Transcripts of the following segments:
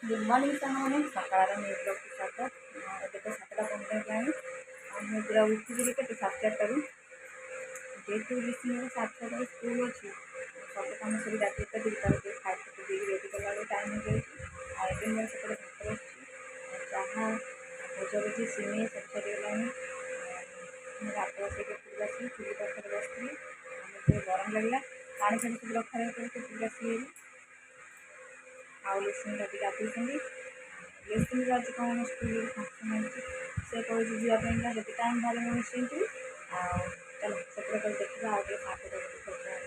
Good morning सामने सकाल निर्भर स्वागत ଏବେ ତ 7:15 ହେଲାଣି ଆଉ ମୁଁ ପୁରା ଉଠିଥିଲି କେତେ 7:30ରୁ ଯେହେତୁ ଲିସିନିର 7:30ରେ ସ୍କୁଲ ଅଛି ସବୁ କାମ ସବୁ ରାତିଟା ଦେଇକି ଖାଇକି ଦେଇକି ରେଡ଼ି କଲାବେଳକୁ ଟାଇମ୍ ହେଇଯାଉଛି ଆଉ ଏବେ ମୋର ସେପଟେ ଭାତ ବସିଛି ଚାହା ଭଜାଭଜି ସିମେଇ ସବୁ ସରିଗଲାଣି ମୁଁ ଭାତ ବସେଇକି ଉପରକୁ ଆସିଲି ଚୁଲି ପାଖରେ ବସିଥିଲି ମୋତେ ଗରମ ଲାଗିଲା ପାଣି ଫାଣି ସବୁ ରଖା ରଖି କରିକି ଉପରକୁ ଆସିଲି ଆଉ ଲିସିନି ଟିକେ ଗାଧୋଇଛନ୍ତି ଲିସିନିର ଆଜି କ'ଣ ସ୍କୁଲରେ ଫଙ୍କସନ୍ ହେଉଛି ସେ କହୁଛି ଯିବା ପାଇଁକା ଯଦି ଟାଇମ୍ ବାହାରେ ମୁଁ ମିଶିକି ଆଉ ଚାଲ ସେପଟେ କରି ଦେଖିବା ଆଉ ଟିକେ ପାଠ ଦେଖିବା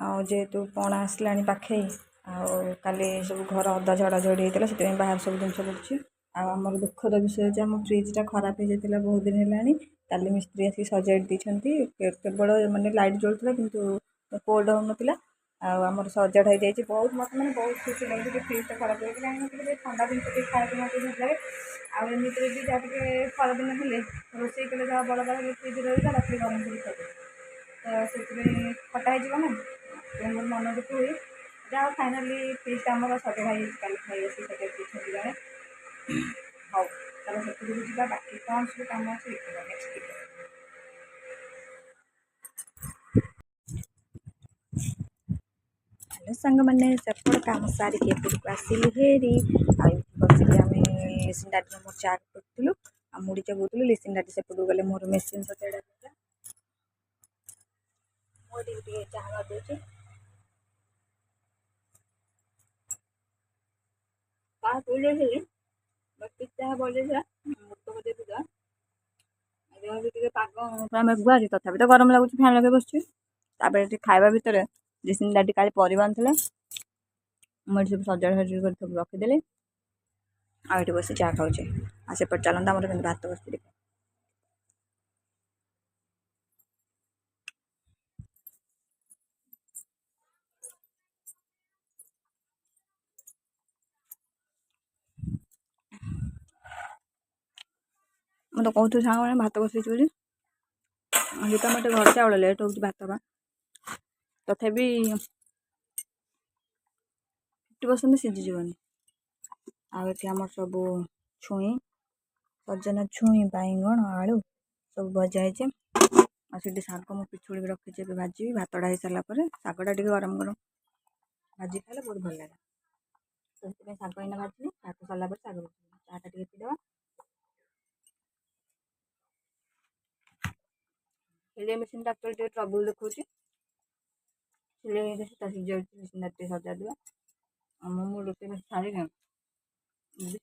ଆଉ ଯେହେତୁ ପଣା ଆସିଲାଣି ପାଖେଇ ଆଉ କାଲି ସବୁ ଘର ଅଧା ଝଡ଼ାଝଡ଼ି ହେଇଥିଲା ସେଥିପାଇଁ ବାହାରେ ସବୁ ଜିନିଷ ପଡ଼ୁଛି ଆଉ ଆମର ଦୁଃଖଦ ବିଷୟ ହେଉଛି ଆମ ଫ୍ରିଜ୍ଟା ଖରାପ ହେଇଯାଇଥିଲା ବହୁତ ଦିନ ହେଲାଣି କାଲି ମିସ୍ତ୍ରୀ ଆସିକି ସଜାଡ଼ି ଦେଇଛନ୍ତି କେବଳ ମାନେ ଲାଇଟ୍ ଜଳୁଥିଲା କିନ୍ତୁ କୋଲ୍ଡ ହେଉନଥିଲା ଆଉ ଆମର ସଜାଡ଼ା ହେଇଯାଇଛି ବହୁତ ମୋତେ ମାନେ ବହୁତ ଖୁସି ଲାଗୁଛି ଯେ ଫ୍ରିଜ୍ଟା ଖରାପ ହେଇଥିଲା କାହିଁକି ଟିକେ ଥଣ୍ଡା ଜିନିଷ ଟିକେ ଖାଇବାକୁ ମୋତେ ଭଲ ଲାଗେ ଆଉ ଏମିତିରେ ବି ଯାହା ଟିକେ ଖରାଦିନ ହେଲେ ରୋଷେଇ କଲେ ଯାହା ବଡ଼ ବଡ଼ ଫ୍ରିଜ୍ ରହିଲା ରାତିରେ ଗରମ କରି ଖାଇବେ ତ ସେଥିପାଇଁ ଖଟା ହେଇଯିବ ନା ମୋର ମନ ଦୁଃଖ ହୁଏ ଯାହା ଫାଇନାଲି ଫ୍ରିଜ୍ଟା ଆମର ସଜାଡ଼ା ହେଇଯାଇଛି କାଲି ଖାଇ ଆସି ସଜାଡ଼ି ଦେଇଛନ୍ତି ଜଣେ ହଉ ତାହେଲେ ସେପଟକୁ ଯିବା ବାକି କ'ଣ ସବୁ କାମ ଅଛି ଦେଖିବା ନେକ୍ସଟ ଭିଡ଼ିଓ ହ୍ୟାଲୋ ସାଙ୍ଗମାନେ ସେପଟ କାମ ସାରିକି ଏପଟକୁ ଆସିଲି ହେରି ଆଉ ବସିକି ଆମେ ଲିସିନ୍ ଡାଡ଼ିର ମୋର ଚା କରୁଥିଲୁ ଆଉ ମୁଢ଼ି ଚକଉଥିଲୁ ଲିସିନ୍ ଡାଡ଼ି ସେପଟକୁ ଗଲେ ମୋର ମେସିନ୍ ସଜାଡ଼ା ଥିଲା ମୁଁ ଟିକେ ଚାହା କରିଦେଉଛି ଚାହା ପିଇଦେଇଥିଲି ବାକି ଚାହା ବଳିଯାଇଥିଲା ମୁଟ ବଜାଇଥିଲା ଏବେ ଟିକେ ପାଗ ପୁରା ମେଘୁଆ ଅଛି ତଥାପି ତ ଗରମ ଲାଗୁଛି ଫ୍ୟାନ୍ ଲଗେଇ ବସିଛି ତାପରେ ଏଠି ଖାଇବା ଭିତରେ ଲିସିନ୍ ଡାଡ଼ି କାଲି ପରିବା ଆଣିଥିଲେ ମୁଁ ଏଠି ସବୁ ସଜାଡ଼ା ସଜାଡ଼ି କରି ସବୁ ରଖିଦେଲି ଆଉ ଏଠି ବସି ଚାହା ଖାଉଛି ଆଉ ସେପଟେ ଚାଲନ୍ତୁ ଆମର କେମିତି ଭାତ ବସିଛି ମୁଁ ତ କହୁଥିଲି ସାଙ୍ଗମାନେ ଭାତ ବସେଇଛି ବୋଲି ଯେହେତୁ ଆମର ଟିକେ ଘର ଚାଉଳ ଲେଟ୍ ହେଉଛି ଭାତ ବା ତଥାପି 50% ସିଝିଯିବନି ଆଉ ଏଠି ଆମର ସବୁ ଛୁଇଁ ସଜନା ଛୁଇଁ ବାଇଗଣ ଆଳୁ ସବୁ ଭଜା ହେଇଛି ଆଉ ସେଠି ଶାଗ ମୁଁ ପିଛୁଳିକି ରଖିଛି ଏବେ ଭାଜିବି ଭାତଟା ହେଇସାରିଲା ପରେ ଶାଗଟା ଟିକେ ଗରମ ଗରମ ଭାଜି ଖାଇଲେ ବହୁତ ଭଲ ଲାଗେ ସେଥିପାଇଁ ଶାଗ ଏଇନା ଭାଜିଲି ଭାତ ସରିଲା ପରେ ଶାଗ ଭାଜିବି ଚାହାଟା ଟିକେ ପିଇଦେବା ସିଲେଇ ମେସିନ୍ଟା ଆକ୍ଚୁଆଲି ଟିକେ ଟ୍ରବୁଲ୍ ଦେଖାଉଛି ସିଲେଇ ହେଇକି ସୂତା ସିଝିଯାଉଛି ମେସିନ୍ଟା ଟିକେ ସଜାଡ଼ିଦେବା ଆଉ ମୁଁ ରୋଷେଇ ବାସ ସାରିକି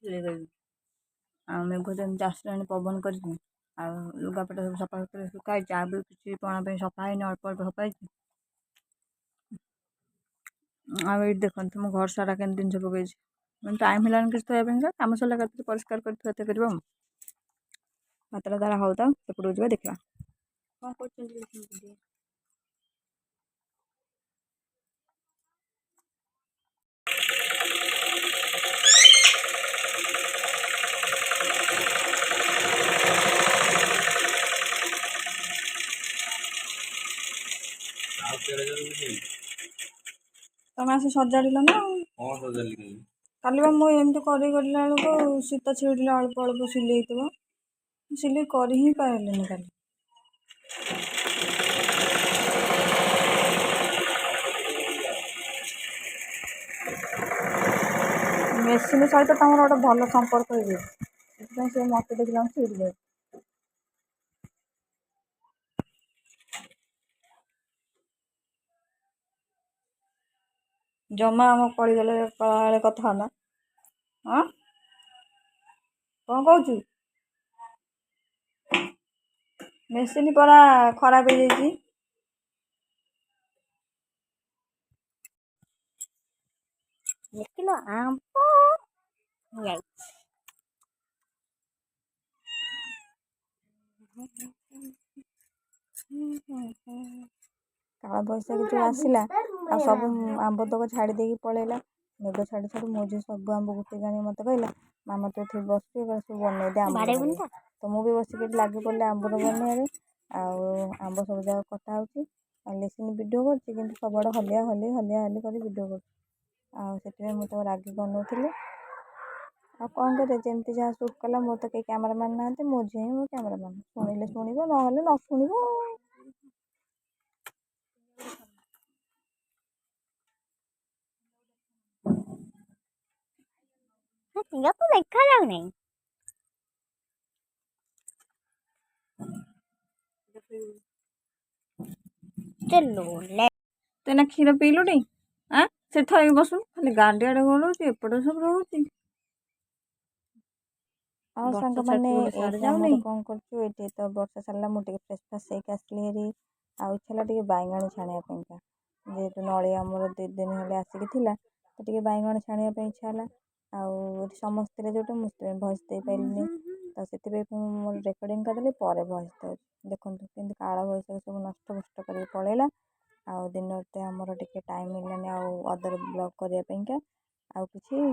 ସିଲେଇ କରିବି ଆଉ ମେଘ ଯେମିତି ଆସିଲାଣି ପବନ କରିକି ଆଉ ଲୁଗାପଟା ସବୁ ସଫା ସୁତୁରା ଶୁଖା ହେଇଛି ଆଉ ବି କିଛି ପଣା ପାଇଁ ସଫା ହେଇନି ଅଳ୍ପ ଅଳ୍ପ ସଫା ହେଇଛି ଆଉ ଏଇଠି ଦେଖନ୍ତୁ ମୁଁ ଘର ସାରା କେମିତି ଜିନିଷ ପକେଇଛି ମାନେ ଟାଇମ୍ ହେଲାନି କିଛି ଥୋଇବା ପାଇଁକା କାମ ସରିଲା କେତେ ପରିଷ୍କାର କରି ଥୁଆ କରିବ ଆଉ ଭାତଟା ତାର ହଉ ଥାଉ ସେପଟକୁ ଯିବା ଦେଖିବା କ'ଣ କରୁଛନ୍ତି ତମେ ଆସି ସଜାଡ଼ିଲ ନା କାଲି ବା ମୁଁ ଏମିତି କରି କରିଲା ବେଳକୁ ସୂତା ଛିଡ଼ିଲା ଅଳ୍ପ ଅଳ୍ପ ସିଲେଇ ହେଇଥିବ ସିଲେଇ କରି ହିଁ ପାରିଲିନି କାଲି ମେସିନ୍ ସହିତ ତମର ଗୋଟେ ଭଲ ସମ୍ପର୍କ ହେଇଯାଇଛି ସେଥିପାଇଁ ସେ ମୋତେ ଦେଖିଲା ଛିଡ଼ି ଯାଉଛି ଜମା ଆମ ପଡ଼ିଗଲେ ବେଳେ କଥା ହେଲା ହଁ କ'ଣ କହୁଛୁ ମେସିନ୍ ପରା ଖରାପ ହେଇଯାଇଛି ଦେଖିଲ ଆମ୍ବ ଯାଇଛି କାଳ ବୈଶାଖୀ ଯୋଉ ଆସିଲା ଆଉ ସବୁ ଆମ୍ବ ତକ ଛାଡ଼ି ଦେଇକି ପଳେଇଲା। ମେଘ ଛାଡ଼ୁ ଛାଡ଼ୁ ମୋ ଝିଅ ସବୁ ଆମ୍ବ ଗୋଟେଇକି ଆଣି ମୋତେ କହିଲା ମାମା ତୁ ଏଠି ବସିଛୁ ଏଗୁଡ଼ା ସବୁ ବନେଇଦେ ଆମ୍ବ। ତ ମୁଁ ବି ବସିକି ଏଠି ଲାଗି ପଡ଼ିଲି ଆମ୍ବର ବନେଇବାରେ। ଆଉ ଆମ୍ବ ସବୁ ଯାକ କଟା ହେଉଛି ଆଉ ଲେସିନି ଭିଡ଼ିଓ କରୁଛି କିନ୍ତୁ ସବୁଆଡ଼େ ହଲିଆ ହଲି କରି ଭିଡ଼ିଓ କରୁଛି। ଆଉ ସେଥିପାଇଁ ମୁଁ ତାକୁ ରାଗି ବନଉଥିଲି। ଆଉ କ'ଣ କରିବା ଯେମିତି ଯାହା ସୁଟ୍ କଲା। ମୋର ତ କେହି କ୍ୟାମେରାମ୍ୟାନ୍ ନାହାନ୍ତି, ମୋ ଝିଅ ହିଁ ମୋ କ୍ୟାମେରାମ୍ୟାନ୍। ଶୁଣିଲେ ଶୁଣିବ ନହେଲେ ନ ଶୁଣିବ। ଦେଖାଯାଉନି। ତୁ ଏଇନା କ୍ଷୀର ପିଇଲୁଟି? ସେଠି ଥଇକି ବସୁନୁ, ଖାଲି ଗାଣ୍ଡି ଆଡ଼େ ଗଳଉଛି ଏପଟେ ସବୁ ରହୁଛି। ଆଉ ସାଙ୍ଗମାନେ ଏଇଠି ଆମର କ'ଣ କରୁଛୁ, ଏଇଠି ତ ବର୍ଷା ଛାଡ଼ିଲା ମୁଁ ଟିକେ ଫ୍ରେଶ୍ ଫ୍ରେଶ୍ ହେଇକି ଆସିଲି ହେରି। ଆଉ ଇଚ୍ଛା ହେଲା ଟିକେ ବାଇଗଣ ଛାଣିବା ପାଇଁକା, ଯେହେତୁ ନଡ଼ିଆ ଆମର 2 ଦିନ ହେଲେ ଆସିକି ଥିଲା ତ ଟିକେ ବାଇଗଣ ଛାଣିବା ପାଇଁ ଇଚ୍ଛା ହେଲା। ଆଉ ଏଠି ସମସ୍ତେ ଯୋଉଟା ମୁଁ ସେଥିପାଇଁ ଭଏସ୍ ଦେଇପାରିଲିନି, ତ ସେଥିପାଇଁ ମୁଁ ମୋର ରେକର୍ଡ଼ିଂ କରିଦେଲି ପରେ ଭଏସ୍ ଦେଉଛି। ଦେଖନ୍ତୁ କେମିତି କାଳ ବୈଶାଖୀ ସବୁ ନଷ୍ଟ ଫଷ୍ଟ କରିକି ପଳେଇଲା। ଆଉ ଦିନରେ ଆମର ଟିକେ ଟାଇମ୍ ମିଳିଲାନି ଆଉ ଅଦର ବ୍ଲଗ୍ କରିବା ପାଇଁକା। ଆଉ କିଛି